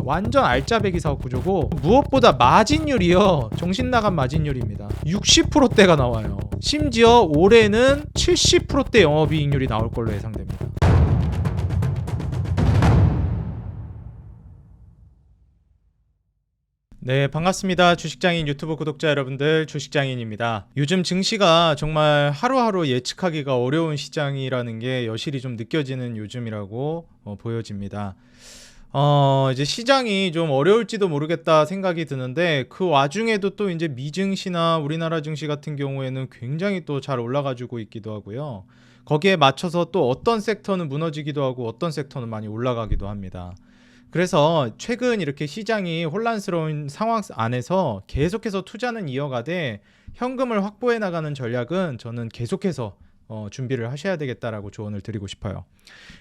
완전 알짜배기 사업 구조고, 무엇보다 마진율이요, 정신나간 마진율입니다. 60%대가 나와요. 심지어 올해는 70%대 영업이익률이 나올 걸로 예상됩니다. 네, 반갑습니다. 주식장인 유튜브 구독자 여러분들, 주식장인입니다. 요즘 증시가 정말 하루하루 예측하기가 어려운 시장이라는 게 여실히 좀 느껴지는 요즘이라고 보여집니다. 이제 시장이 좀 어려울지도 모르겠다 생각이 드는데, 그 와중에도 또 이제 미증시나 우리나라 증시 같은 경우에는 굉장히 또 잘 올라가지고 있기도 하고요. 거기에 맞춰서 또 어떤 섹터는 무너지기도 하고 어떤 섹터는 많이 올라가기도 합니다. 그래서 최근 이렇게 시장이 혼란스러운 상황 안에서 계속해서 투자는 이어가되 현금을 확보해 나가는 전략은 저는 계속해서 준비를 하셔야 되겠다라고 조언을 드리고 싶어요.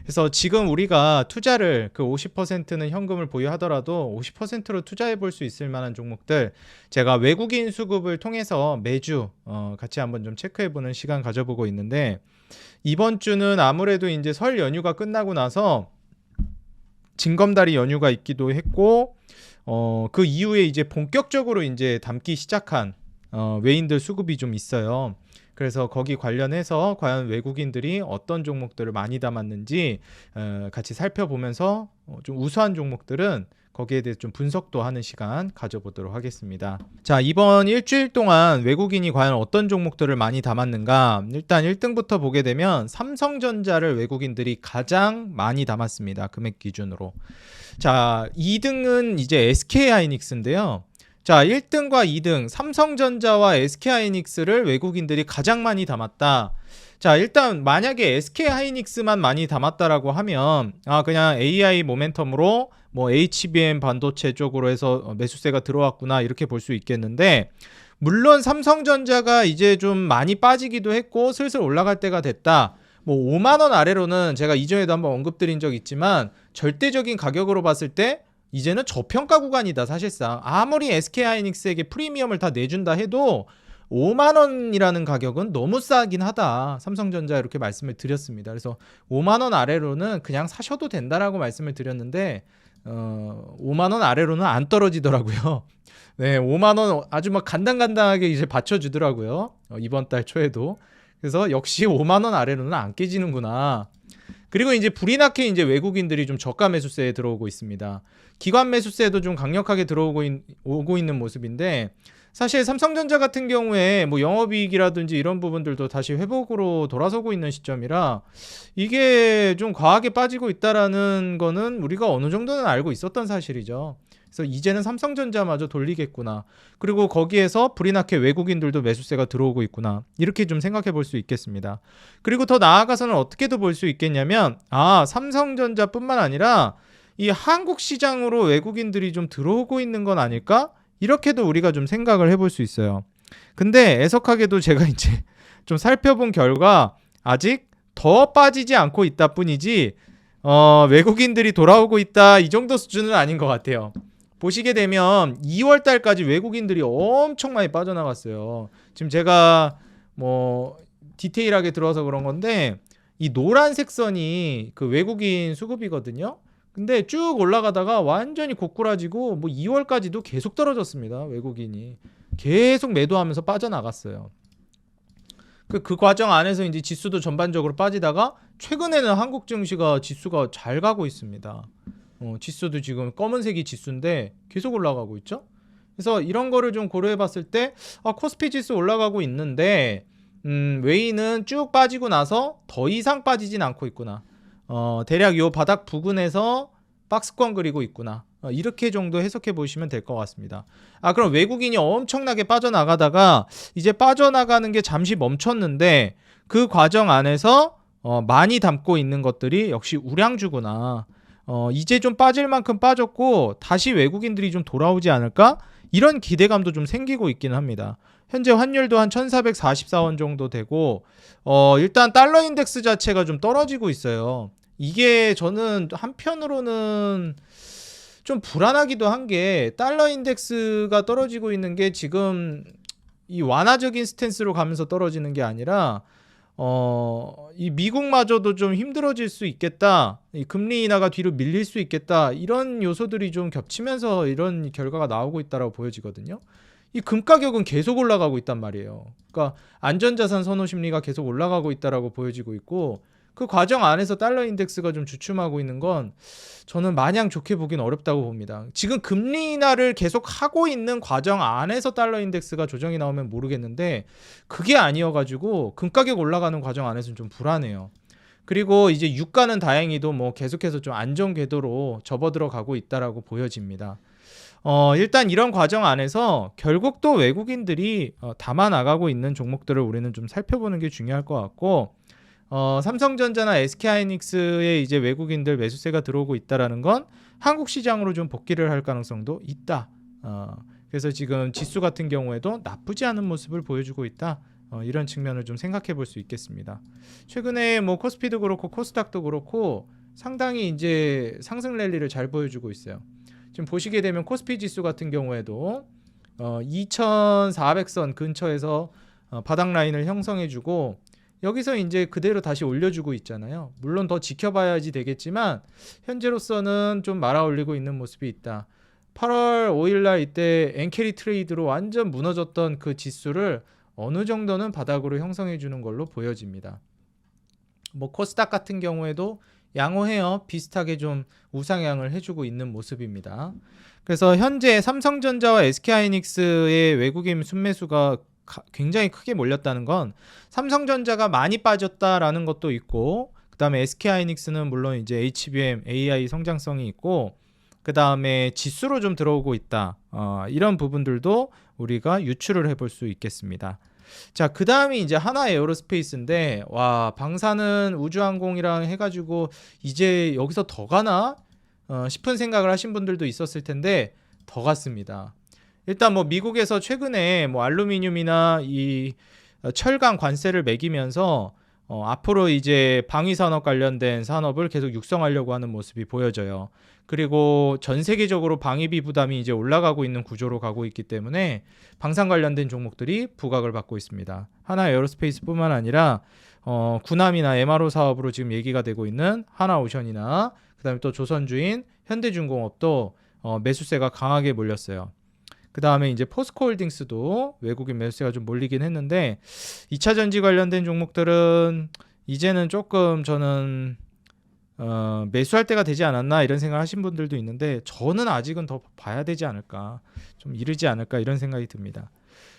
그래서 지금 우리가 투자를 그 50%는 현금을 보유하더라도 50%로 투자해 볼 수 있을 만한 종목들, 제가 외국인 수급을 통해서 매주 같이 한번 좀 체크해 보는 시간 가져보고 있는데, 이번 주는 아무래도 이제 설 연휴가 끝나고 나서 징검다리 연휴가 있기도 했고, 그 이후에 이제 본격적으로 이제 담기 시작한 외인들 수급이 좀 있어요. 그래서 거기 관련해서 과연 외국인들이 어떤 종목들을 많이 담았는지 같이 살펴보면서 좀 우수한 종목들은 거기에 대해서 좀 분석도 하는 시간 가져보도록 하겠습니다. 자, 이번 일주일 동안 외국인이 과연 어떤 종목들을 많이 담았는가? 일단 1등부터 보게 되면 삼성전자를 외국인들이 가장 많이 담았습니다. 금액 기준으로. 자, 2등은 이제 SK하이닉스인데요. 자, 1등과 2등 삼성전자와 SK하이닉스를 외국인들이 가장 많이 담았다. 자, 일단 만약에 SK하이닉스만 많이 담았다라고 하면 그냥 AI 모멘텀으로 뭐 HBM 반도체 쪽으로 해서 매수세가 들어왔구나, 이렇게 볼 수 있겠는데, 물론 삼성전자가 이제 좀 많이 빠지기도 했고 슬슬 올라갈 때가 됐다. 뭐 5만 원 아래로는 제가 이전에도 한번 언급드린 적 있지만 절대적인 가격으로 봤을 때 이제는 저평가 구간이다. 사실상 아무리 SK하이닉스에게 프리미엄을 다 내준다 해도 5만 원이라는 가격은 너무 싸긴 하다. 삼성전자 이렇게 말씀을 드렸습니다. 그래서 5만 원 아래로는 그냥 사셔도 된다라고 말씀을 드렸는데 5만 원 아래로는 안 떨어지더라고요. 네, 5만 원 아주 막 간당간당하게 이제 받쳐주더라고요. 이번 달 초에도. 그래서 역시 5만 원 아래로는 안 깨지는구나. 그리고 이제 불이 나게 이제 외국인들이 좀 저가 매수세에 들어오고 있습니다. 기관 매수세도 좀 강력하게 오고 있는 모습인데, 사실 삼성전자 같은 경우에 뭐 영업이익이라든지 이런 부분들도 다시 회복으로 돌아서고 있는 시점이라 이게 좀 과하게 빠지고 있다라는 거는 우리가 어느 정도는 알고 있었던 사실이죠. 그래서 이제는 삼성전자마저 돌리겠구나. 그리고 거기에서 불이 나게 외국인들도 매수세가 들어오고 있구나. 이렇게 좀 생각해 볼 수 있겠습니다. 그리고 더 나아가서는 어떻게도 볼 수 있겠냐면, 삼성전자뿐만 아니라 이 한국 시장으로 외국인들이 좀 들어오고 있는 건 아닐까? 이렇게도 우리가 좀 생각을 해볼 수 있어요. 근데 애석하게도 제가 이제 좀 살펴본 결과 아직 더 빠지지 않고 있다 뿐이지 외국인들이 돌아오고 있다, 이 정도 수준은 아닌 것 같아요. 보시게 되면 2월 달까지 외국인들이 엄청 많이 빠져나갔어요. 지금 제가 뭐 디테일하게 들어서 그런 건데, 이 노란색 선이 그 외국인 수급이거든요. 근데 쭉 올라가다가 완전히 고꾸라지고 뭐 2월까지도 계속 떨어졌습니다. 외국인이 계속 매도하면서 빠져나갔어요. 그 과정 안에서 이제 지수도 전반적으로 빠지다가 최근에는 한국 증시가 지수가 잘 가고 있습니다. 지수도 지금 검은색이 지수인데 계속 올라가고 있죠. 그래서 이런 거를 좀 고려해 봤을 때 코스피 지수 올라가고 있는데 외인은 쭉 빠지고 나서 더 이상 빠지진 않고 있구나. 대략 요 바닥 부근에서 박스권 그리고 있구나. 이렇게 정도 해석해 보시면 될 것 같습니다. 그럼 외국인이 엄청나게 빠져나가다가 이제 빠져나가는 게 잠시 멈췄는데, 그 과정 안에서 많이 담고 있는 것들이 역시 우량주구나. 이제 좀 빠질 만큼 빠졌고 다시 외국인들이 좀 돌아오지 않을까? 이런 기대감도 좀 생기고 있기는 합니다. 현재 환율도 한 1444원 정도 되고, 일단 달러 인덱스 자체가 좀 떨어지고 있어요. 이게 저는 한편으로는 좀 불안하기도 한 게, 달러 인덱스가 떨어지고 있는 게 지금 이 완화적인 스탠스로 가면서 떨어지는 게 아니라 이 미국마저도 좀 힘들어질 수 있겠다. 이 금리 인하가 뒤로 밀릴 수 있겠다. 이런 요소들이 좀 겹치면서 이런 결과가 나오고 있다라고 보여지거든요. 이 금 가격은 계속 올라가고 있단 말이에요. 그러니까 안전자산 선호 심리가 계속 올라가고 있다라고 보여지고 있고 그 과정 안에서 달러 인덱스가 좀 주춤하고 있는 건 저는 마냥 좋게 보긴 어렵다고 봅니다. 지금 금리 인하를 계속 하고 있는 과정 안에서 달러 인덱스가 조정이 나오면 모르겠는데 그게 아니어가지고 금 가격 올라가는 과정 안에서는 좀 불안해요. 그리고 이제 유가는 다행히도 뭐 계속해서 좀 안정 궤도로 접어들어 가고 있다라고 보여집니다. 일단 이런 과정 안에서 결국 또 외국인들이 담아 나가고 있는 종목들을 우리는 좀 살펴보는 게 중요할 것 같고 삼성전자나 SK하이닉스에 이제 외국인들 매수세가 들어오고 있다라는 건 한국 시장으로 좀 복귀를 할 가능성도 있다. 그래서 지금 지수 같은 경우에도 나쁘지 않은 모습을 보여주고 있다. 이런 측면을 좀 생각해 볼 수 있겠습니다. 최근에 뭐 코스피도 그렇고 코스닥도 그렇고 상당히 이제 상승 랠리를 잘 보여주고 있어요. 지금 보시게 되면 코스피 지수 같은 경우에도 2400선 근처에서 바닥 라인을 형성해주고 여기서 이제 그대로 다시 올려주고 있잖아요. 물론 더 지켜봐야지 되겠지만 현재로서는 좀 말아 올리고 있는 모습이 있다. 8월 5일날 이때 엔캐리 트레이드로 완전 무너졌던 그 지수를 어느 정도는 바닥으로 형성해 주는 걸로 보여집니다. 뭐 코스닥 같은 경우에도 양호해요. 비슷하게 좀 우상향을 해주고 있는 모습입니다. 그래서 현재 삼성전자와 SK하이닉스의 외국인 순매수가 굉장히 크게 몰렸다는 건 삼성전자가 많이 빠졌다라는 것도 있고 그 다음에 SK하이닉스는 물론 이제 HBM, AI 성장성이 있고 그 다음에 지수로 좀 들어오고 있다. 이런 부분들도 우리가 유추를 해볼 수 있겠습니다. 자, 그 다음이 이제 하나 에어로스페이스인데 와 방사능 우주항공이랑 해가지고 이제 여기서 더 가나 싶은 생각을 하신 분들도 있었을 텐데 더 갔습니다. 일단 뭐 미국에서 최근에 뭐 알루미늄이나 이 철강 관세를 매기면서 앞으로 이제 방위산업 관련된 산업을 계속 육성하려고 하는 모습이 보여져요. 그리고 전 세계적으로 방위비 부담이 이제 올라가고 있는 구조로 가고 있기 때문에 방산 관련된 종목들이 부각을 받고 있습니다. 하나 에어로스페이스뿐만 아니라 군함이나 MRO 사업으로 지금 얘기가 되고 있는 하나오션이나 그다음에 또 조선주인 현대중공업도 매수세가 강하게 몰렸어요. 그 다음에 이제 포스코홀딩스도 외국인 매수세가 좀 몰리긴 했는데 2차 전지 관련된 종목들은 이제는 조금 저는 매수할 때가 되지 않았나 이런 생각을 하신 분들도 있는데 저는 아직은 더 봐야 되지 않을까 좀 이르지 않을까 이런 생각이 듭니다.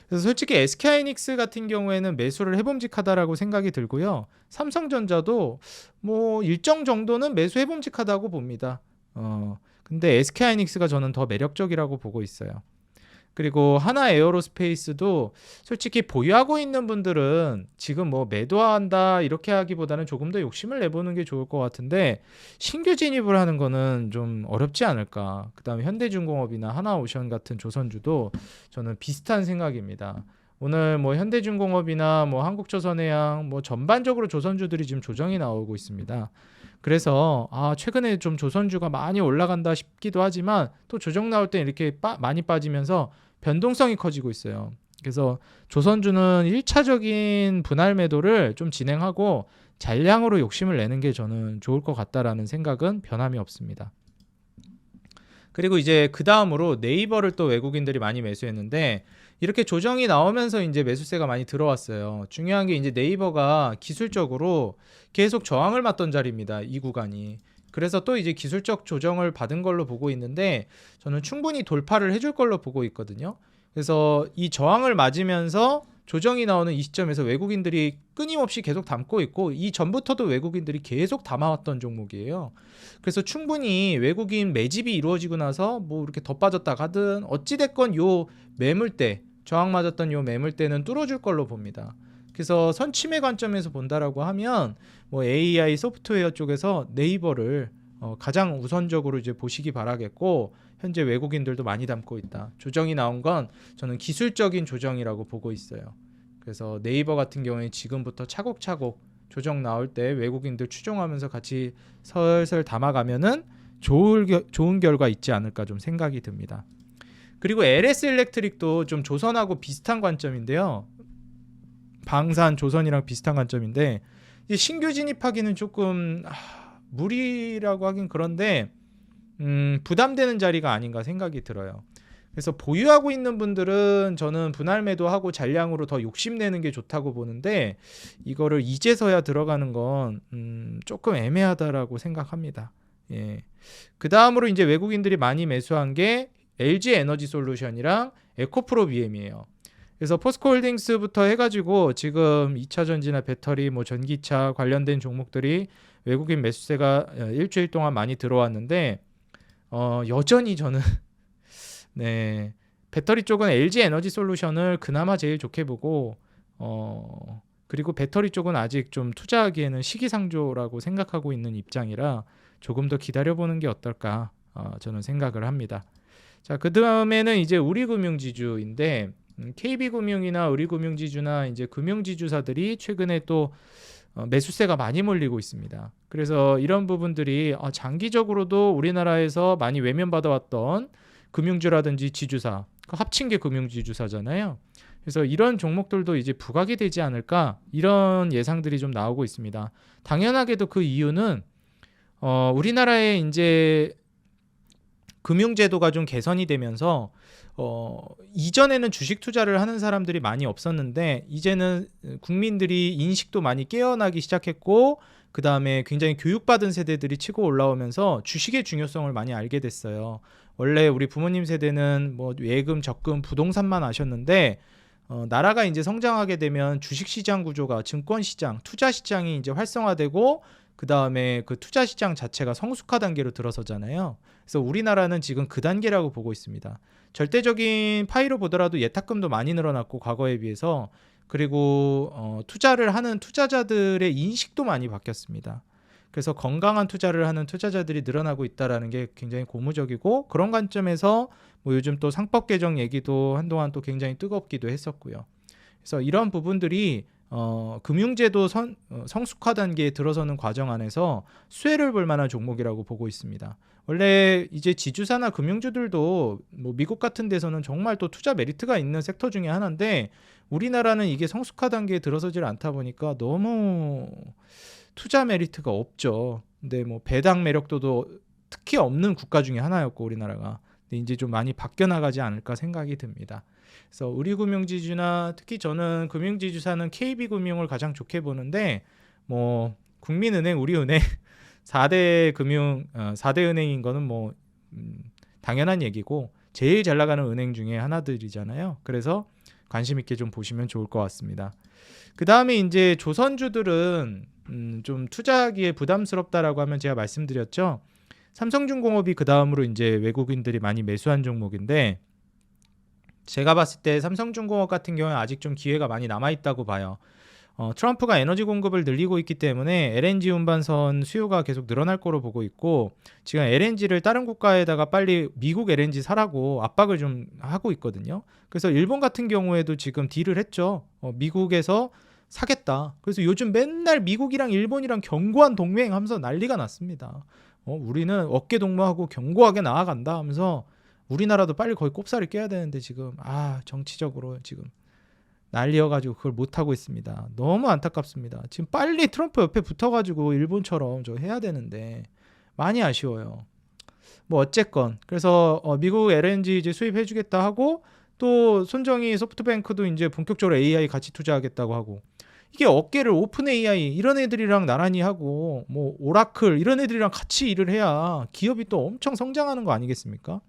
그래서 솔직히 SK하이닉스 같은 경우에는 매수를 해봄직하다라고 생각이 들고요. 삼성전자도 뭐 일정 정도는 매수 해봄직하다고 봅니다. 근데 SK하이닉스가 저는 더 매력적이라고 보고 있어요. 그리고 하나 에어로스페이스도 솔직히 보유하고 있는 분들은 지금 뭐 매도한다 이렇게 하기보다는 조금 더 욕심을 내보는 게 좋을 것 같은데 신규 진입을 하는 거는 좀 어렵지 않을까. 그 다음에 현대중공업이나 하나오션 같은 조선주도 저는 비슷한 생각입니다. 오늘 뭐 현대중공업이나 뭐 한국조선해양 뭐 전반적으로 조선주들이 지금 조정이 나오고 있습니다. 그래서 최근에 좀 조선주가 많이 올라간다 싶기도 하지만 또 조정 나올 때 이렇게 많이 빠지면서 변동성이 커지고 있어요. 그래서 조선주는 1차적인 분할 매도를 좀 진행하고 잔량으로 욕심을 내는 게 저는 좋을 것 같다라는 생각은 변함이 없습니다. 그리고 이제 그 다음으로 네이버를 또 외국인들이 많이 매수했는데 이렇게 조정이 나오면서 이제 매수세가 많이 들어왔어요. 중요한 게 이제 네이버가 기술적으로 계속 저항을 맞던 자리입니다. 이 구간이. 그래서 또 이제 기술적 조정을 받은 걸로 보고 있는데 저는 충분히 돌파를 해줄 걸로 보고 있거든요. 그래서 이 저항을 맞으면서 조정이 나오는 이 시점에서 외국인들이 끊임없이 계속 담고 있고 이 전부터도 외국인들이 계속 담아왔던 종목이에요. 그래서 충분히 외국인 매집이 이루어지고 나서 뭐 이렇게 더 빠졌다 가든 어찌됐건 요 매물대 저항 맞았던 요 매물대는 뚫어줄 걸로 봅니다. 그래서 선침해 관점에서 본다라고 하면 뭐 AI 소프트웨어 쪽에서 네이버를 가장 우선적으로 이제 보시기 바라겠고 현재 외국인들도 많이 담고 있다. 조정이 나온 건 저는 기술적인 조정이라고 보고 있어요. 그래서 네이버 같은 경우에 지금부터 차곡차곡 조정 나올 때 외국인들 추종하면서 같이 설설 담아가면은 좋은 결과 있지 않을까 좀 생각이 듭니다. 그리고 LS 일렉트릭도 좀 조선하고 비슷한 관점인데요. 방산, 조선이랑 비슷한 관점인데 이제 신규 진입하기는 조금 무리라고 하긴 그런데 부담되는 자리가 아닌가 생각이 들어요. 그래서 보유하고 있는 분들은 저는 분할 매도하고 잔량으로 더 욕심내는 게 좋다고 보는데 이거를 이제서야 들어가는 건 조금 애매하다라고 생각합니다. 예. 그 다음으로 이제 외국인들이 많이 매수한 게 LG 에너지 솔루션이랑 에코프로 BM이에요. 그래서 포스코홀딩스부터 해가지고 지금 2차 전지나 배터리, 뭐 전기차 관련된 종목들이 외국인 매수세가 일주일 동안 많이 들어왔는데 여전히 저는 네, 배터리 쪽은 LG 에너지 솔루션을 그나마 제일 좋게 보고 그리고 배터리 쪽은 아직 좀 투자하기에는 시기상조라고 생각하고 있는 입장이라 조금 더 기다려보는 게 어떨까 저는 생각을 합니다. 자, 그 다음에는 이제 우리금융지주인데 KB금융이나 우리금융지주나 이제 금융지주사들이 최근에 또 매수세가 많이 몰리고 있습니다. 그래서 이런 부분들이 장기적으로도 우리나라에서 많이 외면받아왔던 금융주라든지 지주사, 합친 게 금융지주사잖아요. 그래서 이런 종목들도 이제 부각이 되지 않을까 이런 예상들이 좀 나오고 있습니다. 당연하게도 그 이유는 우리나라에 이제 금융제도가 좀 개선이 되면서 이전에는 주식 투자를 하는 사람들이 많이 없었는데 이제는 국민들이 인식도 많이 깨어나기 시작했고 그 다음에 굉장히 교육받은 세대들이 치고 올라오면서 주식의 중요성을 많이 알게 됐어요. 원래 우리 부모님 세대는 뭐 예금, 적금, 부동산만 아셨는데 나라가 이제 성장하게 되면 주식시장 구조가 증권시장, 투자시장이 이제 활성화되고 그 다음에 그 투자시장 자체가 성숙화 단계로 들어서잖아요. 그래서 우리나라는 지금 그 단계라고 보고 있습니다. 절대적인 파이로 보더라도 예탁금도 많이 늘어났고 과거에 비해서 그리고 투자를 하는 투자자들의 인식도 많이 바뀌었습니다. 그래서 건강한 투자를 하는 투자자들이 늘어나고 있다는 게 굉장히 고무적이고 그런 관점에서 뭐 요즘 또 상법 개정 얘기도 한동안 또 굉장히 뜨겁기도 했었고요. 그래서 이런 부분들이 금융제도 성숙화 단계에 들어서는 과정 안에서 수혜를 볼 만한 종목이라고 보고 있습니다. 원래 이제 지주사나 금융주들도 뭐 미국 같은 데서는 정말 또 투자 메리트가 있는 섹터 중에 하나인데 우리나라는 이게 성숙화 단계에 들어서질 않다 보니까 너무 투자 메리트가 없죠. 근데 뭐 배당 매력도도 특히 없는 국가 중에 하나였고 우리나라가 근데 이제 좀 많이 바뀌어 나가지 않을까 생각이 듭니다. 그래서 우리금융지주나 특히 저는 금융지주사는 KB금융을 가장 좋게 보는데 뭐 국민은행, 우리은행 4대 금융 4대 은행인 거는 뭐 당연한 얘기고 제일 잘 나가는 은행 중에 하나들이잖아요. 그래서 관심 있게 좀 보시면 좋을 것 같습니다. 그 다음에 이제 조선주들은 좀 투자하기에 부담스럽다라고 하면 제가 말씀드렸죠. 삼성중공업이 그 다음으로 이제 외국인들이 많이 매수한 종목인데 제가 봤을 때 삼성중공업 같은 경우는 아직 좀 기회가 많이 남아있다고 봐요. 트럼프가 에너지 공급을 늘리고 있기 때문에 LNG 운반선 수요가 계속 늘어날 거로 보고 있고 지금 LNG를 다른 국가에다가 빨리 미국 LNG 사라고 압박을 좀 하고 있거든요. 그래서 일본 같은 경우에도 지금 딜을 했죠. 미국에서 사겠다. 그래서 요즘 맨날 미국이랑 일본이랑 견고한 동맹하면서 난리가 났습니다. 우리는 어깨 동무하고 견고하게 나아간다 하면서 우리나라도 빨리 거의 꼽사리 껴야 되는데 지금 정치적으로 지금 난리여가지고 그걸 못하고 있습니다. 너무 안타깝습니다. 지금 빨리 트럼프 옆에 붙어가지고 일본처럼 저 해야 되는데 많이 아쉬워요. 뭐 어쨌건 그래서 미국 LNG 이제 수입해주겠다 하고 또 손정희 소프트뱅크도 이제 본격적으로 AI 같이 투자하겠다고 하고 이게 어깨를 오픈 AI 이런 애들이랑 나란히 하고 뭐 오라클 이런 애들이랑 같이 일을 해야 기업이 또 엄청 성장하는 거 아니겠습니까?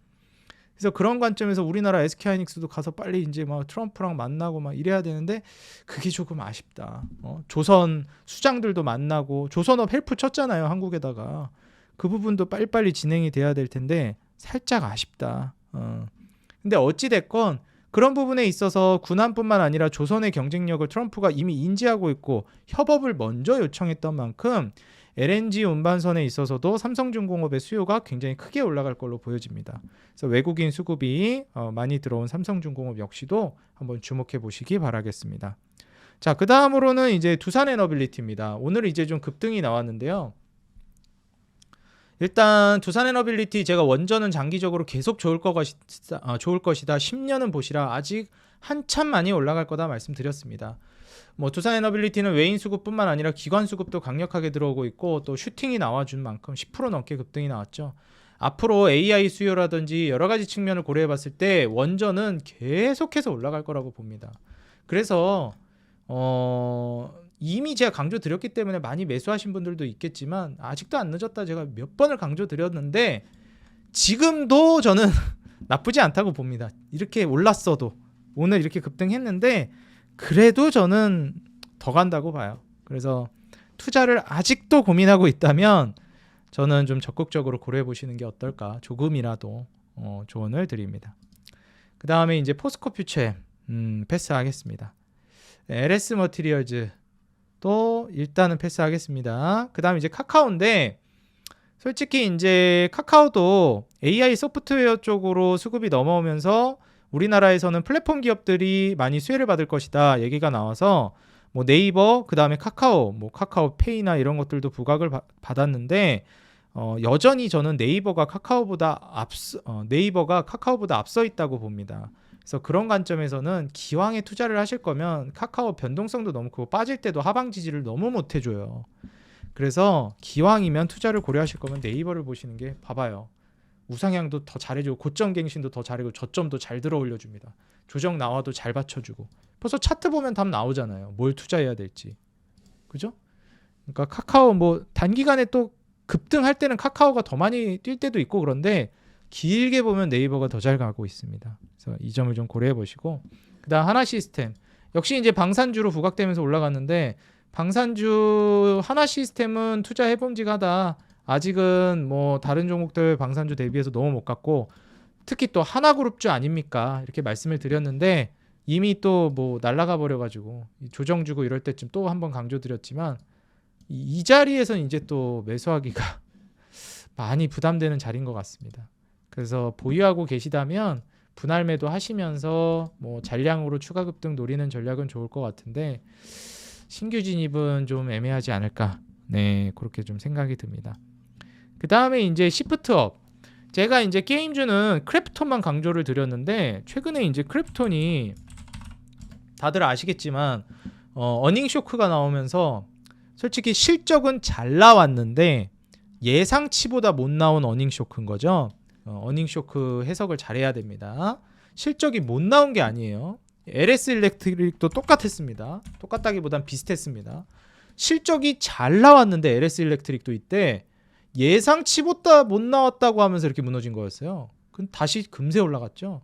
그래서 그런 관점에서 우리나라 SK하이닉스도 가서 빨리 이제 막 트럼프랑 만나고 막 이래야 되는데 그게 조금 아쉽다. 조선 수장들도 만나고 조선업 헬프 쳤잖아요 한국에다가 그 부분도 빨리빨리 진행이 돼야 될 텐데 살짝 아쉽다. 근데 어찌 됐건 그런 부분에 있어서 군함뿐만 아니라 조선의 경쟁력을 트럼프가 이미 인지하고 있고 협업을 먼저 요청했던 만큼 LNG 운반선에 있어서도 삼성중공업의 수요가 굉장히 크게 올라갈 걸로 보여집니다. 그래서 외국인 수급이 많이 들어온 삼성중공업 역시도 한번 주목해 보시기 바라겠습니다. 자, 그 다음으로는 이제 두산에너빌리티입니다. 오늘 이제 좀 급등이 나왔는데요. 일단 두산에너빌리티 제가 원전은 장기적으로 계속 좋을 것이다. 10년은 보시라. 아직 한참 많이 올라갈 거다 말씀드렸습니다. 뭐 두산 에너빌리티는 외인 수급뿐만 아니라 기관 수급도 강력하게 들어오고 있고 또 슈팅이 나와준 만큼 10% 넘게 급등이 나왔죠. 앞으로 AI 수요라든지 여러 가지 측면을 고려해 봤을 때 원전은 계속해서 올라갈 거라고 봅니다. 그래서 이미 제가 강조 드렸기 때문에 많이 매수하신 분들도 있겠지만 아직도 안 늦었다 제가 몇 번을 강조 드렸는데 지금도 저는 나쁘지 않다고 봅니다. 이렇게 올랐어도 오늘 이렇게 급등했는데 그래도 저는 더 간다고 봐요. 그래서 투자를 아직도 고민하고 있다면 저는 좀 적극적으로 고려해 보시는 게 어떨까 조금이라도 조언을 드립니다. 그 다음에 이제 포스코 퓨처 패스하겠습니다. LS 머티리얼즈 또 일단은 패스하겠습니다. 그 다음에 이제 카카오인데 솔직히 이제 카카오도 AI 소프트웨어 쪽으로 수급이 넘어오면서 우리나라에서는 플랫폼 기업들이 많이 수혜를 받을 것이다 얘기가 나와서 뭐 네이버 그 다음에 카카오 뭐 카카오페이나 이런 것들도 부각을 받았는데 여전히 저는 네이버가 카카오보다 앞서 있다고 봅니다. 그래서 그런 관점에서는 기왕에 투자를 하실 거면 카카오 변동성도 너무 크고 빠질 때도 하방 지지를 너무 못 해줘요. 그래서 기왕이면 투자를 고려하실 거면 네이버를 보시는 게 봐봐요. 우상향도 더 잘해주고 고점 갱신도 더 잘해주고 저점도 잘 들어 올려줍니다. 조정 나와도 잘 받쳐주고 벌써 차트 보면 답 나오잖아요. 뭘 투자해야 될지. 그죠? 그러니까 카카오 뭐 단기간에 또 급등할 때는 카카오가 더 많이 뛸 때도 있고 그런데 길게 보면 네이버가 더 잘 가고 있습니다. 그래서 이 점을 좀 고려해 보시고 그다음 하나시스템 역시 이제 방산주로 부각되면서 올라갔는데 방산주 하나시스템은 투자 해봄직하다. 아직은 뭐 다른 종목들 방산주 대비해서 너무 못 갔고 특히 또 하나그룹주 아닙니까? 이렇게 말씀을 드렸는데 이미 또 뭐 날아가 버려가지고 조정 주고 이럴 때쯤 또 한번 강조드렸지만 이 자리에서 이제 또 매수하기가 많이 부담되는 자리인 것 같습니다. 그래서 보유하고 계시다면 분할 매도 하시면서 뭐 잔량으로 추가 급등 노리는 전략은 좋을 것 같은데 신규 진입은 좀 애매하지 않을까. 네, 그렇게 좀 생각이 듭니다. 그 다음에 이제 시프트업. 제가 이제 게임주는 크래프톤만 강조를 드렸는데 최근에 이제 크래프톤이 다들 아시겠지만 어닝 쇼크가 나오면서 솔직히 실적은 잘 나왔는데 예상치보다 못 나온 어닝 쇼크인 거죠. 어닝 쇼크 해석을 잘해야 됩니다. 실적이 못 나온 게 아니에요. LS 일렉트릭도 똑같았습니다. 똑같다기보단 비슷했습니다. 실적이 잘 나왔는데 LS 일렉트릭도 이때 예상치보다 못 나왔다고 하면서 이렇게 무너진 거였어요. 그럼 다시 금세 올라갔죠.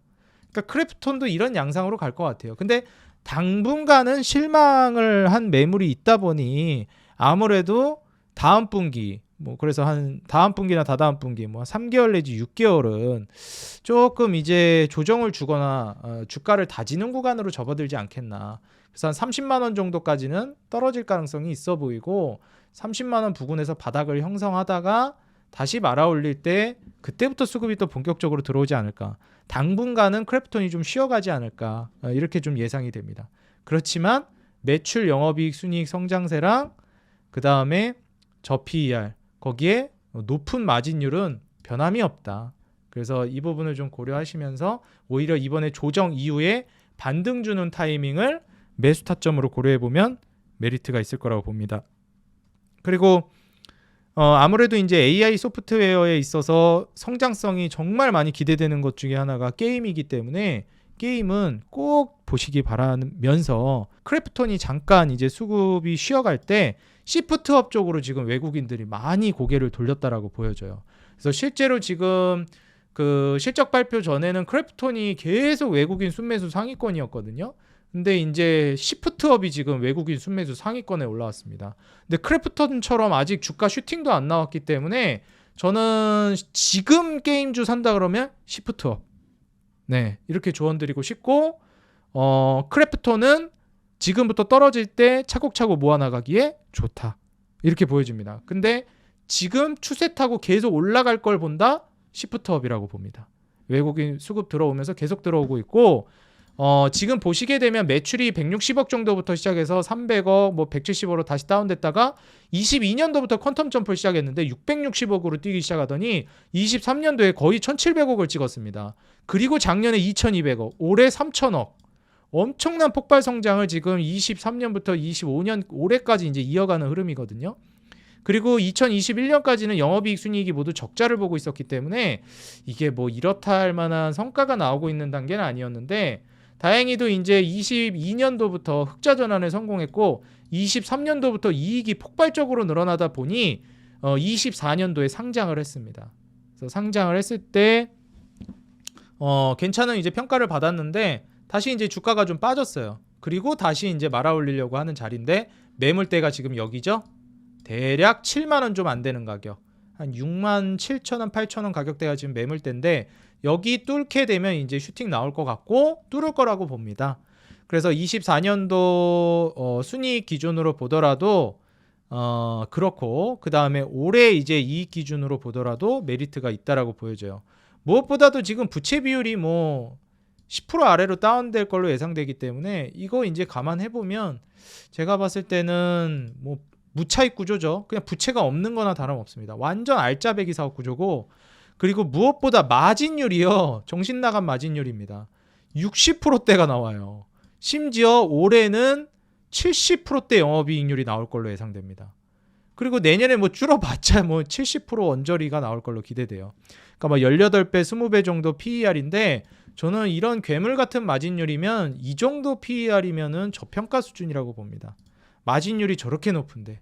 그러니까 크래프톤도 이런 양상으로 갈 것 같아요. 근데 당분간은 실망을 한 매물이 있다 보니 아무래도 다음 분기 뭐 그래서 한 다음 분기나 다다음 분기 뭐 3개월 내지 6개월은 조금 이제 조정을 주거나 주가를 다지는 구간으로 접어들지 않겠나. 그래서 한 30만 원 정도까지는 떨어질 가능성이 있어 보이고 30만 원 부근에서 바닥을 형성하다가 다시 말아 올릴 때 그때부터 수급이 또 본격적으로 들어오지 않을까. 당분간은 크래프톤이 좀 쉬어가지 않을까. 이렇게 좀 예상이 됩니다. 그렇지만 매출, 영업이익, 순이익 성장세랑 그 다음에 저 PER 거기에 높은 마진율은 변함이 없다. 그래서 이 부분을 좀 고려하시면서 오히려 이번에 조정 이후에 반등 주는 타이밍을 매수 타점으로 고려해보면 메리트가 있을 거라고 봅니다. 그리고 아무래도 이제 AI 소프트웨어에 있어서 성장성이 정말 많이 기대되는 것 중에 하나가 게임이기 때문에 게임은 꼭 보시기 바라면서 크래프톤이 잠깐 이제 수급이 쉬어갈 때 시프트업 쪽으로 지금 외국인들이 많이 고개를 돌렸다라고 보여져요. 그래서 실제로 지금 그 실적 발표 전에는 크래프톤이 계속 외국인 순매수 상위권이었거든요. 근데 이제 시프트업이 지금 외국인 순매수 상위권에 올라왔습니다. 근데 크래프톤처럼 아직 주가 슈팅도 안 나왔기 때문에 저는 지금 게임주 산다 그러면 시프트업. 네, 이렇게 조언 드리고 싶고 크래프톤은 지금부터 떨어질 때 차곡차곡 모아나가기에 좋다. 이렇게 보여집니다. 근데 지금 추세 타고 계속 올라갈 걸 본다? 시프트업이라고 봅니다. 외국인 수급 들어오면서 계속 들어오고 있고 지금 보시게 되면 매출이 160억 정도부터 시작해서 300억, 뭐 170억으로 다시 다운됐다가 22년도부터 퀀텀 점프를 시작했는데 660억으로 뛰기 시작하더니 23년도에 거의 1,700억을 찍었습니다. 그리고 작년에 2,200억, 올해 3,000억. 엄청난 폭발 성장을 지금 23년부터 25년 올해까지 이제 이어가는 흐름이거든요. 그리고 2021년까지는 영업이익 순이익이 모두 적자를 보고 있었기 때문에 이게 뭐 이렇다 할 만한 성과가 나오고 있는 단계는 아니었는데, 다행히도 이제 22년도부터 흑자 전환에 성공했고 23년도부터 이익이 폭발적으로 늘어나다 보니 24년도에 상장을 했습니다. 그래서 상장을 했을 때 괜찮은 이제 평가를 받았는데 다시 이제 주가가 좀 빠졌어요. 그리고 다시 이제 말아 올리려고 하는 자리인데 매물대가 지금 여기죠. 대략 7만 원 좀 안 되는 가격, 한 6만 7천 원, 8천 원 가격대가 지금 매물대인데 여기 뚫게 되면 이제 슈팅 나올 것 같고 뚫을 거라고 봅니다. 그래서 24년도 순이익 기준으로 보더라도 그렇고, 그 다음에 올해 이제 이익 기준으로 보더라도 메리트가 있다라고 보여져요. 무엇보다도 지금 부채 비율이 뭐 10% 아래로 다운될 걸로 예상되기 때문에 이거 이제 감안해 보면 제가 봤을 때는 뭐 무차익 구조죠. 그냥 부채가 없는 거나 다름없습니다. 완전 알짜배기 사업 구조고, 그리고 무엇보다 마진율이요, 정신 나간 마진율입니다. 60%대가 나와요. 심지어 올해는 70%대 영업이익률이 나올 걸로 예상됩니다. 그리고 내년에 뭐 줄어봤자 뭐 70% 언저리가 나올 걸로 기대돼요. 그러니까 뭐 18배, 20배 정도 PER인데 저는 이런 괴물 같은 마진율이면 이 정도 PER이면은 저평가 수준이라고 봅니다. 마진율이 저렇게 높은데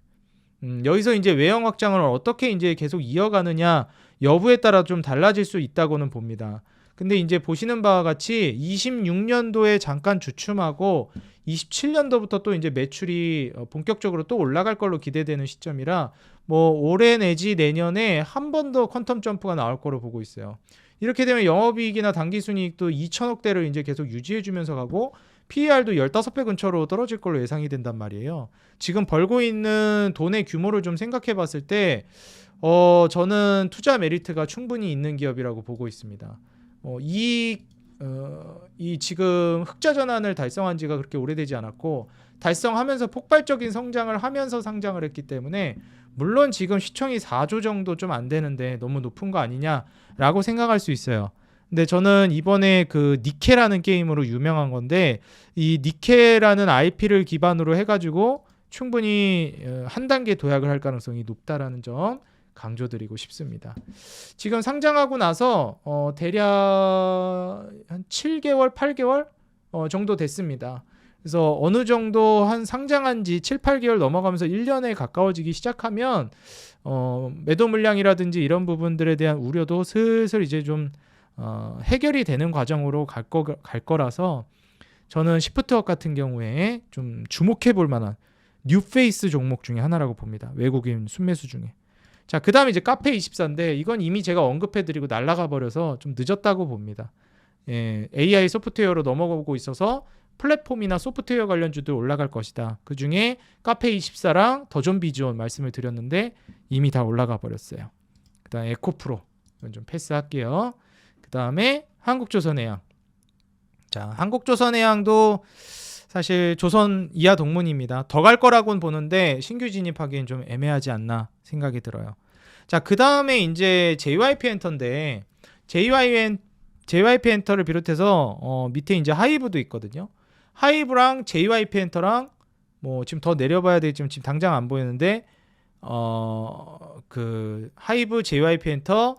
여기서 이제 외형 확장을 어떻게 이제 계속 이어가느냐 여부에 따라 좀 달라질 수 있다고는 봅니다. 근데 이제 보시는 바와 같이 26년도에 잠깐 주춤하고 27년도부터 또 이제 매출이 본격적으로 또 올라갈 걸로 기대되는 시점이라 뭐 올해 내지 내년에 한 번 더 퀀텀 점프가 나올 거로 보고 있어요. 이렇게 되면 영업이익이나 당기순이익도 2천억대를 이제 계속 유지해주면서 가고 PER도 15배 근처로 떨어질 걸로 예상이 된단 말이에요. 지금 벌고 있는 돈의 규모를 좀 생각해 봤을 때 저는 투자 메리트가 충분히 있는 기업이라고 보고 있습니다. 이 지금 흑자 전환을 달성한 지가 그렇게 오래되지 않았고 달성하면서 폭발적인 성장을 하면서 상장을 했기 때문에 물론 지금 시총이 4조 정도 좀 안 되는데 너무 높은 거 아니냐라고 생각할 수 있어요. 근데 저는 이번에 그 니케라는 게임으로 유명한 건데 이 니케라는 IP를 기반으로 해가지고 충분히 한 단계 도약을 할 가능성이 높다라는 점 강조드리고 싶습니다. 지금 상장하고 나서 대략 한 7개월, 8개월 정도 됐습니다. 그래서 어느 정도 한 상장한 지 7, 8개월 넘어가면서 1년에 가까워지기 시작하면 매도 물량이라든지 이런 부분들에 대한 우려도 슬슬 이제 좀 해결이 되는 과정으로 갈 거라서 저는 시프트웍 같은 경우에 좀 주목해 볼 만한 뉴페이스 종목 중에 하나라고 봅니다. 외국인 순매수 중에. 자, 그 다음에 이제 카페24인데 이건 이미 제가 언급해드리고 날아가 버려서 좀 늦었다고 봅니다. AI 소프트웨어로 넘어가고 있어서 플랫폼이나 소프트웨어 관련주도 올라갈 것이다. 그 중에 카페24랑 더존비즈온 말씀을 드렸는데 이미 다 올라가 버렸어요. 그 다음에 에코프로 이건 좀 패스할게요. 그 다음에 한국조선해양. 자, 한국조선해양도 사실 조선 이하 동문입니다. 더 갈 거라고는 보는데 신규 진입하기엔 좀 애매하지 않나 생각이 들어요. 자, 그 다음에 이제 JYP 엔터인데 JYP 엔터를 비롯해서 밑에 이제 하이브도 있거든요. 하이브랑 JYP 엔터랑 뭐 지금 더 내려봐야 되지만 지금 당장 안 보이는데 그 하이브, JYP 엔터,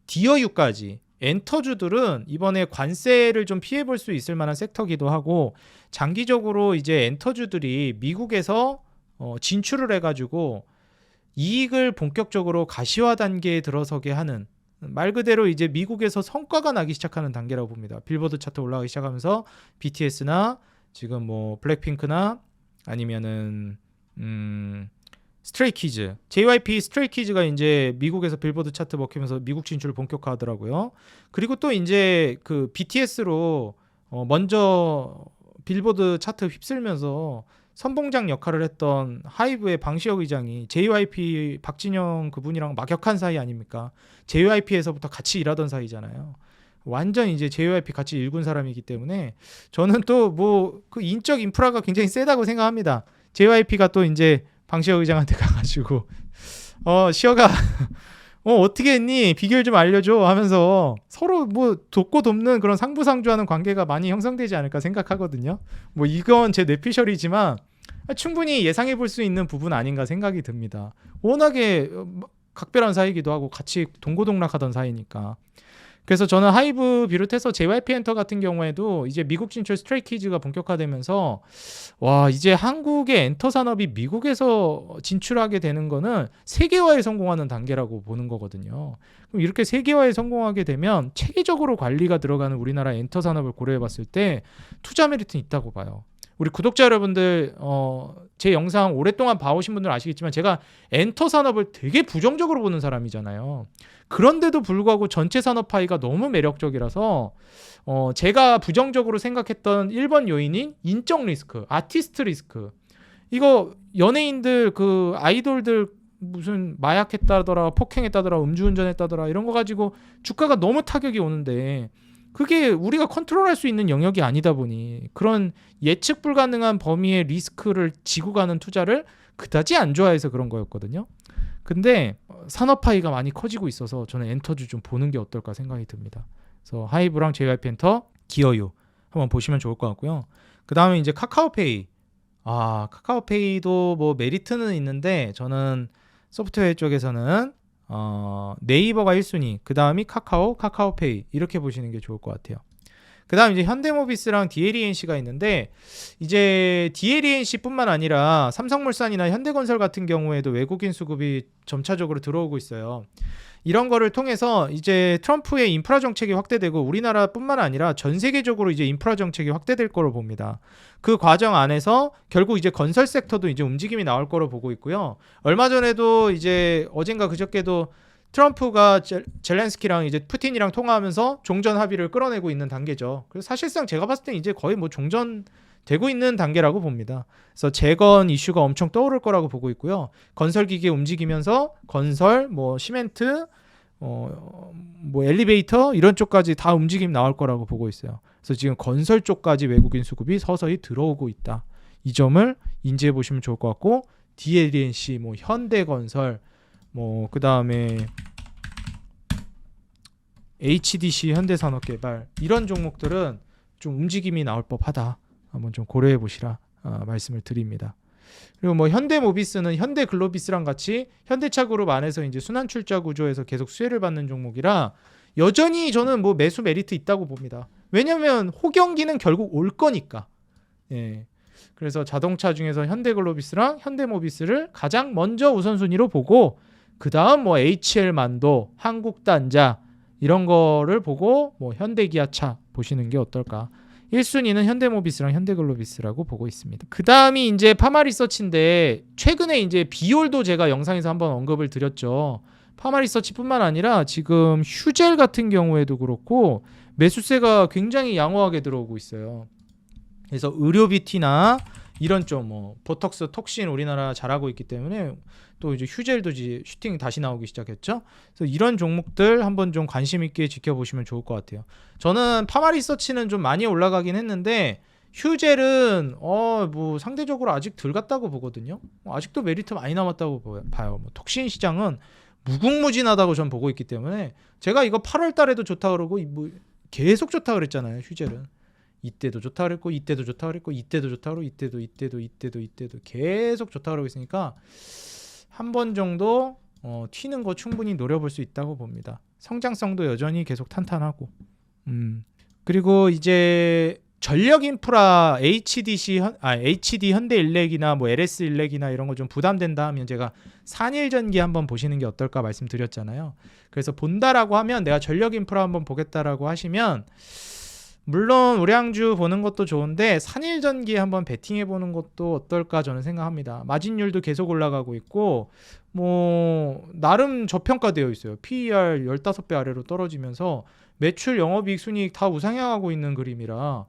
디어유까지 엔터주들은 이번에 관세를 좀 피해 볼 수 있을 만한 섹터기도 하고 장기적으로 이제 엔터주들이 미국에서 진출을 해가지고 이익을 본격적으로 가시화 단계에 들어서게 하는, 말 그대로 이제 미국에서 성과가 나기 시작하는 단계라고 봅니다. 빌보드 차트 올라가기 시작하면서 BTS나 지금 뭐 블랙핑크나 아니면은 스트레이키즈, JYP 스트레이키즈가 이제 미국에서 빌보드 차트 먹히면서 미국 진출을 본격화하더라고요. 그리고 또 이제 그 BTS로 먼저 빌보드 차트 휩쓸면서 선봉장 역할을 했던 하이브의 방시혁 의장이 JYP 박진영 그분이랑 막역한 사이 아닙니까? JYP에서부터 같이 일하던 사이잖아요. 완전 이제 JYP 같이 일군 사람이기 때문에 저는 또 뭐 그 인적 인프라가 굉장히 세다고 생각합니다. JYP가 또 이제 방시혁 의장한테 가가지고 시혁아 어떻게 했니? 비결 좀 알려줘 하면서 서로 뭐 돕고 돕는 그런 상부상조하는 관계가 많이 형성되지 않을까 생각하거든요. 뭐 이건 제 뇌피셜이지만 충분히 예상해 볼 수 있는 부분 아닌가 생각이 듭니다. 워낙에 각별한 사이기도 하고 같이 동고동락하던 사이니까. 그래서 저는 하이브 비롯해서 JYP 엔터 같은 경우에도 이제 미국 진출 스트레이키즈가 본격화되면서 와, 이제 한국의 엔터 산업이 미국에서 진출하게 되는 거는 세계화에 성공하는 단계라고 보는 거거든요. 그럼 이렇게 세계화에 성공하게 되면 체계적으로 관리가 들어가는 우리나라 엔터 산업을 고려해 봤을 때 투자 메리트는 있다고 봐요. 우리 구독자 여러분들 제 영상 오랫동안 봐오신 분들은 아시겠지만 제가 엔터 산업을 되게 부정적으로 보는 사람이잖아요. 그런데도 불구하고 전체 산업 파이가 너무 매력적이라서 제가 부정적으로 생각했던 1번 요인인 인적 리스크, 아티스트 리스크, 이거 연예인들 그 아이돌들 무슨 마약했다더라, 폭행했다더라, 음주운전했다더라 이런 거 가지고 주가가 너무 타격이 오는데 그게 우리가 컨트롤할 수 있는 영역이 아니다 보니 그런 예측 불가능한 범위의 리스크를 지고 가는 투자를 그다지 안 좋아해서 그런 거였거든요. 근데 산업 파이가 많이 커지고 있어서 저는 엔터주 좀 보는 게 어떨까 생각이 듭니다. 그래서 하이브랑 JYP 엔터, 기어유 한번 보시면 좋을 것 같고요. 그 다음에 이제 카카오페이. 카카오페이도 뭐 메리트는 있는데 저는 소프트웨어 쪽에서는 네이버가 1순위, 그 다음이 카카오페이 이렇게 보시는 게 좋을 것 같아요. 그 다음 이제 현대모비스랑 DLENC가 있는데 이제 DLENC뿐만 아니라 삼성물산이나 현대건설 같은 경우에도 외국인 수급이 점차적으로 들어오고 있어요. 이런 거를 통해서 이제 트럼프의 인프라 정책이 확대되고 우리나라뿐만 아니라 전 세계적으로 이제 인프라 정책이 확대될 거로 봅니다. 그 과정 안에서 결국 이제 건설 섹터도 이제 움직임이 나올 거로 보고 있고요. 얼마 전에도 이제 어젠가 그저께도 트럼프가 젤렌스키랑 이제 푸틴이랑 통화하면서 종전 합의를 끌어내고 있는 단계죠. 그래서 사실상 제가 봤을 때 이제 거의 뭐 종전 되고 있는 단계라고 봅니다. 그래서 재건 이슈가 엄청 떠오를 거라고 보고 있고요. 건설 기계 움직이면서 건설, 뭐 시멘트, 뭐 엘리베이터 이런 쪽까지 다 움직임 나올 거라고 보고 있어요. 그래서 지금 건설 쪽까지 외국인 수급이 서서히 들어오고 있다. 이 점을 인지해 보시면 좋을 것 같고 DLNC, 뭐 현대건설, 뭐 그 다음에 HDC 현대산업개발 이런 종목들은 좀 움직임이 나올 법하다. 한번 좀 고려해 보시라 말씀을 드립니다. 그리고 뭐 현대모비스는 현대글로비스랑 같이 현대차그룹 안에서 이제 순환출자 구조에서 계속 수혜를 받는 종목이라 여전히 저는 뭐 매수 메리트 있다고 봅니다. 왜냐하면 호경기는 결국 올 거니까. 예. 그래서 자동차 중에서 현대글로비스랑 현대모비스를 가장 먼저 우선순위로 보고 그 다음 뭐 HL만도, 한국단자 이런 거를 보고 뭐 현대기아차 보시는 게 어떨까. 1순위는 현대모비스랑 현대글로비스라고 보고 있습니다. 그 다음이 이제 파마리서치인데 최근에 이제 비올도 제가 영상에서 한번 언급을 드렸죠. 파마리서치뿐만 아니라 지금 휴젤 같은 경우에도 그렇고 매수세가 굉장히 양호하게 들어오고 있어요. 그래서 의료 BT나 이런 좀 뭐 보톡스, 톡신 우리나라 잘하고 있기 때문에 또 이제 휴젤도 이제 슈팅 다시 나오기 시작했죠. 그래서 이런 종목들 한번 좀 관심 있게 지켜보시면 좋을 것 같아요. 저는 파마리서치는 좀 많이 올라가긴 했는데 휴젤은 뭐 상대적으로 아직 덜 갔다고 보거든요. 아직도 메리트 많이 남았다고 봐요. 뭐 톡신 시장은 무궁무진하다고 전 보고 있기 때문에 제가 이거 8월 달에도 좋다 그러고 뭐 계속 좋다 그랬잖아요. 휴젤은. 이때도 좋다 그랬고 이때도 좋다 그랬고 이때도 좋다 그러고 이때도 계속 좋다 그러고 있으니까 한 번 정도 튀는 거 충분히 노려볼 수 있다고 봅니다. 성장성도 여전히 계속 탄탄하고 그리고 이제 전력 인프라 HD 현대일렉이나 뭐 LS일렉이나 이런 거 좀 부담된다 하면 제가 산일전기 한번 보시는 게 어떨까 말씀드렸잖아요. 그래서 본다라고 하면 내가 전력 인프라 한번 보겠다라고 하시면 물론 우량주 보는 것도 좋은데 산일전기에 한번 베팅해 보는 것도 어떨까 저는 생각합니다. 마진율도 계속 올라가고 있고 뭐 나름 저평가되어 있어요. PER 15배 아래로 떨어지면서 매출, 영업이익, 순이익 다 우상향하고 있는 그림이라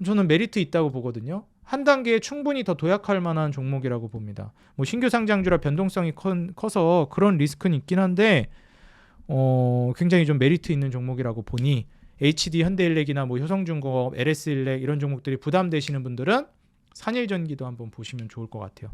저는 메리트 있다고 보거든요. 한 단계에 충분히 더 도약할 만한 종목이라고 봅니다. 뭐 신규 상장주라 변동성이 커서 그런 리스크는 있긴 한데 굉장히 좀 메리트 있는 종목이라고 보니 HD 현대일렉이나 뭐 효성중공업, LS일렉 이런 종목들이 부담되시는 분들은 산일전기도 한번 보시면 좋을 것 같아요.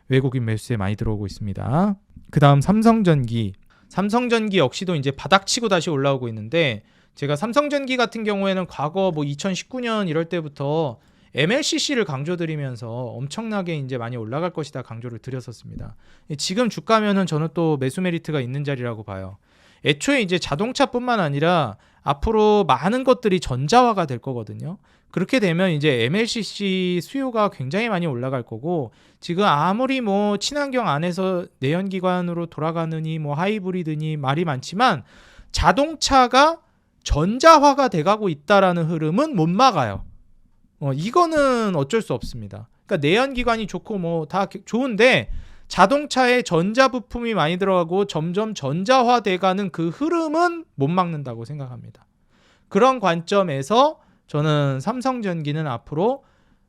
외국인 매수세 많이 들어오고 있습니다. 그 다음 삼성전기. 삼성전기 역시도 이제 바닥치고 다시 올라오고 있는데, 제가 삼성전기 같은 경우에는 과거 뭐 2019년 이럴 때부터 MLCC를 강조드리면서 엄청나게 이제 많이 올라갈 것이다 강조를 드렸었습니다. 지금 주가면은 저는 또 매수 메리트가 있는 자리라고 봐요. 애초에 이제 자동차뿐만 아니라 앞으로 많은 것들이 전자화가 될 거거든요. 그렇게 되면 이제 MLCC 수요가 굉장히 많이 올라갈 거고, 지금 아무리 뭐 친환경 안에서 내연기관으로 돌아가느니 뭐 하이브리드니 말이 많지만 자동차가 전자화가 돼가고 있다라는 흐름은 못 막아요. 이거는 어쩔 수 없습니다. 그러니까 내연기관이 좋고 뭐 다 좋은데 자동차에 전자 부품이 많이 들어가고 점점 전자화 돼가는 그 흐름은 못 막는다고 생각합니다. 그런 관점에서 저는 삼성전기는 앞으로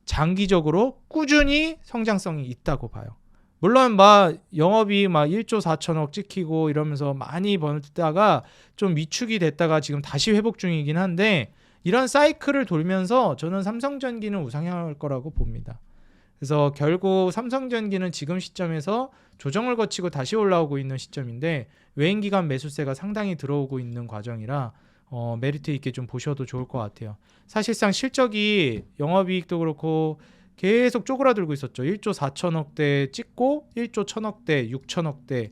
장기적으로 꾸준히 성장성이 있다고 봐요. 물론 막 영업이 막 1조 4천억 찍히고 이러면서 많이 벌다가 좀 위축이 됐다가 지금 다시 회복 중이긴 한데, 이런 사이클을 돌면서 저는 삼성전기는 우상향할 거라고 봅니다. 그래서 결국 삼성전기는 지금 시점에서 조정을 거치고 다시 올라오고 있는 시점인데, 외인기관 매수세가 상당히 들어오고 있는 과정이라 메리트 있게 좀 보셔도 좋을 것 같아요. 사실상 실적이 영업이익도 그렇고 계속 쪼그라들고 있었죠. 1조 4천억대 찍고 1조 1천억대, 6천억대,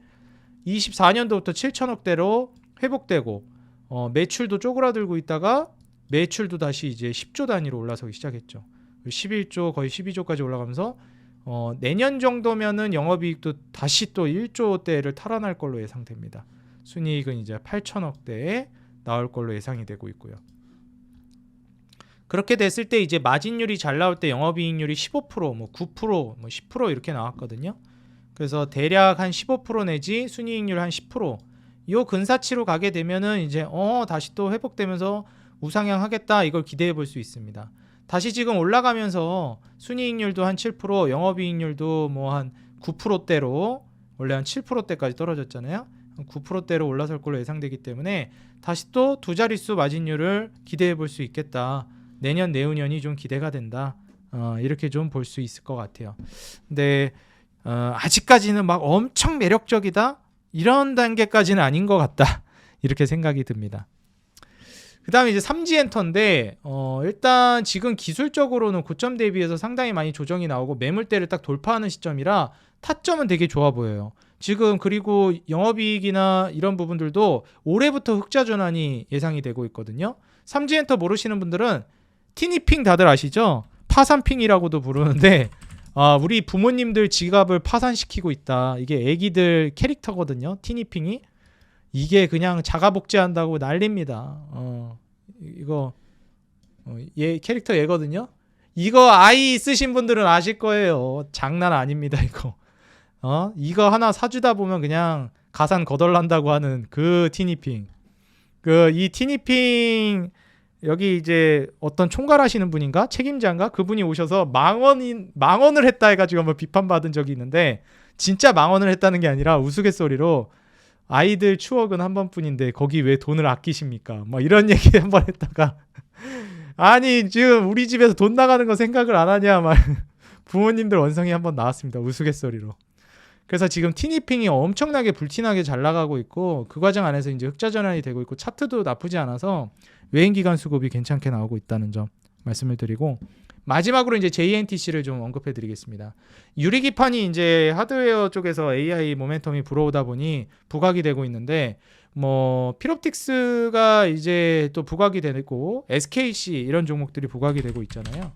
24년도부터 7천억대로 회복되고, 매출도 쪼그라들고 있다가 매출도 다시 이제 10조 단위로 올라서기 시작했죠. 11조 거의 12조까지 올라가면서 내년 정도면은 영업이익도 다시 또 1조대를 탈환할 걸로 예상됩니다. 순이익은 이제 8천억대에 나올 걸로 예상이 되고 있고요. 그렇게 됐을 때 이제 마진율이 잘 나올 때 영업이익률이 15%, 뭐 9%, 뭐 10% 이렇게 나왔거든요. 그래서 대략 한 15% 내지 순이익률 한 10%, 요 근사치로 가게 되면은 이제 다시 또 회복되면서 우상향 하겠다, 이걸 기대해 볼 수 있습니다. 다시 지금 올라가면서 순이익률도 한 7%, 영업이익률도 뭐 한 9%대로, 원래 한 7%대까지 떨어졌잖아요. 9%대로 올라설 걸로 예상되기 때문에 다시 또 두 자릿수 마진율을 기대해 볼 수 있겠다. 내년 내후년이 좀 기대가 된다. 이렇게 좀 볼 수 있을 것 같아요. 근데 아직까지는 막 엄청 매력적이다 이런 단계까지는 아닌 것 같다. 이렇게 생각이 듭니다. 그 다음에 이제 삼지엔터인데 일단 지금 기술적으로는 고점 대비해서 상당히 많이 조정이 나오고 매물대를 딱 돌파하는 시점이라 타점은 되게 좋아 보여요. 지금 그리고 영업이익이나 이런 부분들도 올해부터 흑자 전환이 예상이 되고 있거든요. 삼지엔터 모르시는 분들은 티니핑 다들 아시죠? 파산핑이라고도 부르는데 우리 부모님들 지갑을 파산시키고 있다. 이게 애기들 캐릭터거든요. 티니핑이. 이게 그냥 자가복제한다고 난립니다. 이거 얘 캐릭터 얘거든요. 이거 아이 있으신 분들은 아실 거예요. 장난 아닙니다, 이거. 이거 하나 사주다 보면 그냥 가산 거덜난다고 하는 그 티니핑. 이 티니핑 여기 이제 어떤 총괄하시는 분인가 책임자인가 그분이 오셔서 망언을 했다 해가지고 한번 비판받은 적이 있는데, 진짜 망언을 했다는 게 아니라 우스갯소리로 아이들 추억은 한 번뿐인데 거기 왜 돈을 아끼십니까? 막 이런 얘기 한번 했다가 아니 지금 우리 집에서 돈 나가는 거 생각을 안 하냐 막 부모님들 원성이 한번 나왔습니다. 우스갯소리로. 그래서 지금 티니핑이 엄청나게 불티나게 잘 나가고 있고, 그 과정 안에서 이제 흑자 전환이 되고 있고 차트도 나쁘지 않아서 외인기관 수급이 괜찮게 나오고 있다는 점 말씀을 드리고, 마지막으로 이제 JNTC를 좀 언급해 드리겠습니다. 유리기판이 이제 하드웨어 쪽에서 AI 모멘텀이 불어오다 보니 부각이 되고 있는데, 뭐 필옵틱스가 이제 또 부각이 되고 SKC 이런 종목들이 부각이 되고 있잖아요.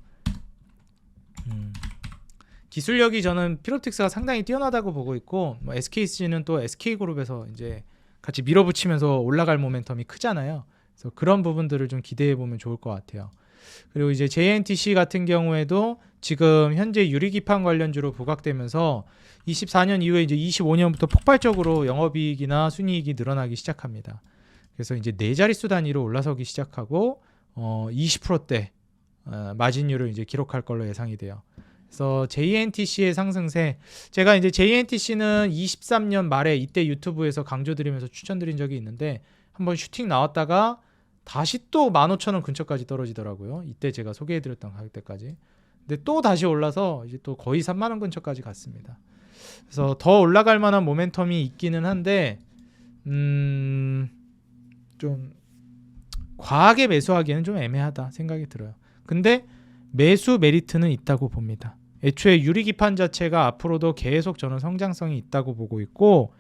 기술력이 저는 필옵틱스가 상당히 뛰어나다고 보고 있고, 뭐 SKC는 또 SK그룹에서 이제 같이 밀어붙이면서 올라갈 모멘텀이 크잖아요. 그래서 그런 부분들을 좀 기대해 보면 좋을 것 같아요. 그리고 이제 JNTC 같은 경우에도 지금 현재 유리기판 관련주로 부각되면서 24년 이후에 이제 25년부터 폭발적으로 영업이익이나 순이익이 늘어나기 시작합니다. 그래서 이제 네 자릿수 단위로 올라서기 시작하고 20%대 마진율을 이제 기록할 걸로 예상이 돼요. 그래서 JNTC의 상승세, 제가 이제 JNTC는 23년 말에 이때 유튜브에서 강조드리면서 추천드린 적이 있는데, 한번 슈팅 나왔다가 다시 또 15,000원 근처까지 떨어지더라고요. 이때 제가 소개해드렸던 가격대까지. 근데 또 다시 올라서 이제 또 거의 3만원 근처까지 갔습니다. 그래서 더 올라갈 만한 모멘텀이 있기는 한데 좀 과하게 매수하기에는 좀 애매하다 생각이 들어요. 근데 매수 메리트는 있다고 봅니다. 애초에 유리기판 자체가 앞으로도 계속 저는 성장성이 있다고 보고 있고,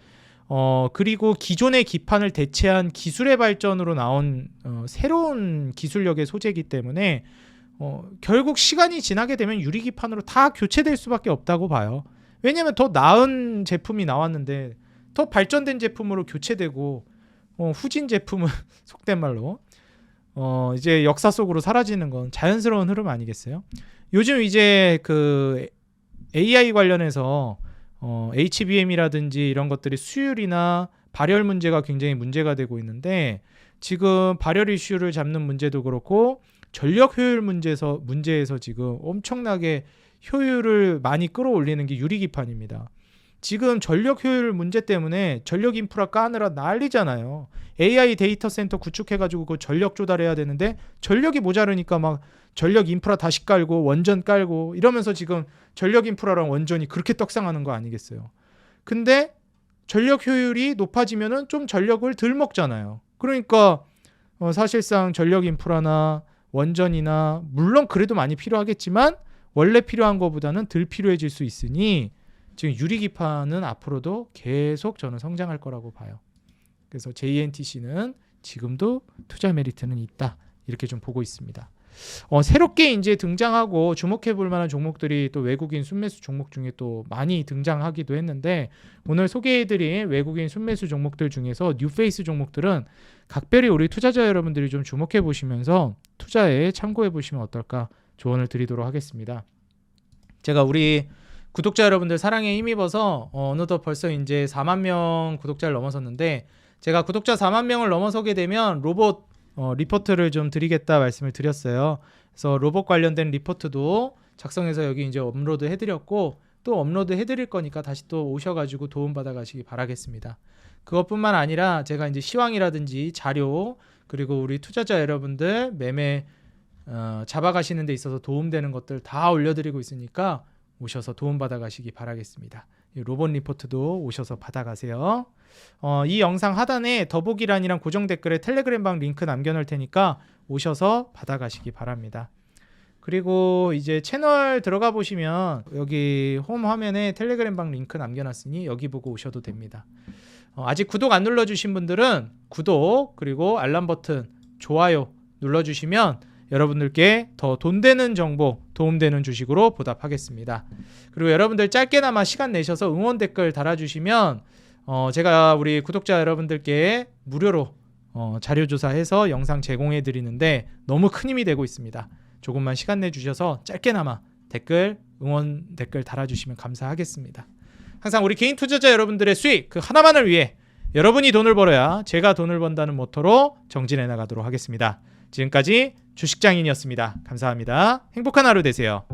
그리고 기존의 기판을 대체한 기술의 발전으로 나온 새로운 기술력의 소재이기 때문에 결국 시간이 지나게 되면 유리기판으로 다 교체될 수밖에 없다고 봐요. 왜냐하면 더 나은 제품이 나왔는데 더 발전된 제품으로 교체되고 후진 제품은 속된 말로 이제 역사 속으로 사라지는 건 자연스러운 흐름 아니겠어요? 요즘 이제 그 AI 관련해서 HBM이라든지 이런 것들이 수율이나 발열 문제가 굉장히 문제가 되고 있는데, 지금 발열 이슈를 잡는 문제도 그렇고 전력 효율 문제에서 지금 엄청나게 효율을 많이 끌어올리는 게 유리기판입니다. 지금 전력 효율 문제 때문에 전력 인프라 까느라 난리잖아요. AI 데이터 센터 구축해가지고 그 전력 조달해야 되는데 전력이 모자르니까 막 전력 인프라 다시 깔고 원전 깔고 이러면서 지금 전력 인프라랑 원전이 그렇게 떡상하는 거 아니겠어요. 근데 전력 효율이 높아지면은 좀 전력을 덜 먹잖아요. 그러니까 사실상 전력 인프라나 원전이나 물론 그래도 많이 필요하겠지만 원래 필요한 것보다는 덜 필요해질 수 있으니 지금 유리기판은 앞으로도 계속 저는 성장할 거라고 봐요. 그래서 JNTC는 지금도 투자 메리트는 있다, 이렇게 좀 보고 있습니다. 새롭게 이제 등장하고 주목해 볼 만한 종목들이 또 외국인 순매수 종목 중에 또 많이 등장하기도 했는데, 오늘 소개해드린 외국인 순매수 종목들 중에서 뉴페이스 종목들은 각별히 우리 투자자 여러분들이 좀 주목해 보시면서 투자에 참고해 보시면 어떨까 조언을 드리도록 하겠습니다. 제가 우리 구독자 여러분들 사랑에 힘입어서 어느덧 벌써 이제 4만 명 구독자를 넘어섰는데, 제가 구독자 4만 명을 넘어서게 되면 로봇 리포트를 좀 드리겠다 말씀을 드렸어요. 그래서 로봇 관련된 리포트도 작성해서 여기 이제 업로드 해드렸고, 또 업로드 해드릴 거니까 다시 또 오셔가지고 도움 받아가시기 바라겠습니다. 그것뿐만 아니라 제가 이제 시황이라든지 자료, 그리고 우리 투자자 여러분들 매매 잡아가시는 데 있어서 도움되는 것들 다 올려드리고 있으니까 오셔서 도움 받아가시기 바라겠습니다. 로봇 리포트도 오셔서 받아가세요. 이 영상 하단에 더보기란이랑 고정 댓글에 텔레그램방 링크 남겨놓을 테니까 오셔서 받아가시기 바랍니다. 그리고 이제 채널 들어가 보시면 여기 홈 화면에 텔레그램방 링크 남겨놨으니 여기 보고 오셔도 됩니다. 아직 구독 안 눌러주신 분들은 구독, 그리고 알람 버튼, 좋아요 눌러주시면 여러분들께 더 돈되는 정보, 도움되는 주식으로 보답하겠습니다. 그리고 여러분들 짧게나마 시간 내셔서 응원 댓글 달아주시면 제가 우리 구독자 여러분들께 무료로 자료조사해서 영상 제공해 드리는데 너무 큰 힘이 되고 있습니다. 조금만 시간 내주셔서 짧게나마 댓글, 응원 댓글 달아주시면 감사하겠습니다. 항상 우리 개인 투자자 여러분들의 수익 그 하나만을 위해 여러분이 돈을 벌어야 제가 돈을 번다는 모토로 정진해 나가도록 하겠습니다. 지금까지 주식장인이었습니다. 감사합니다. 행복한 하루 되세요.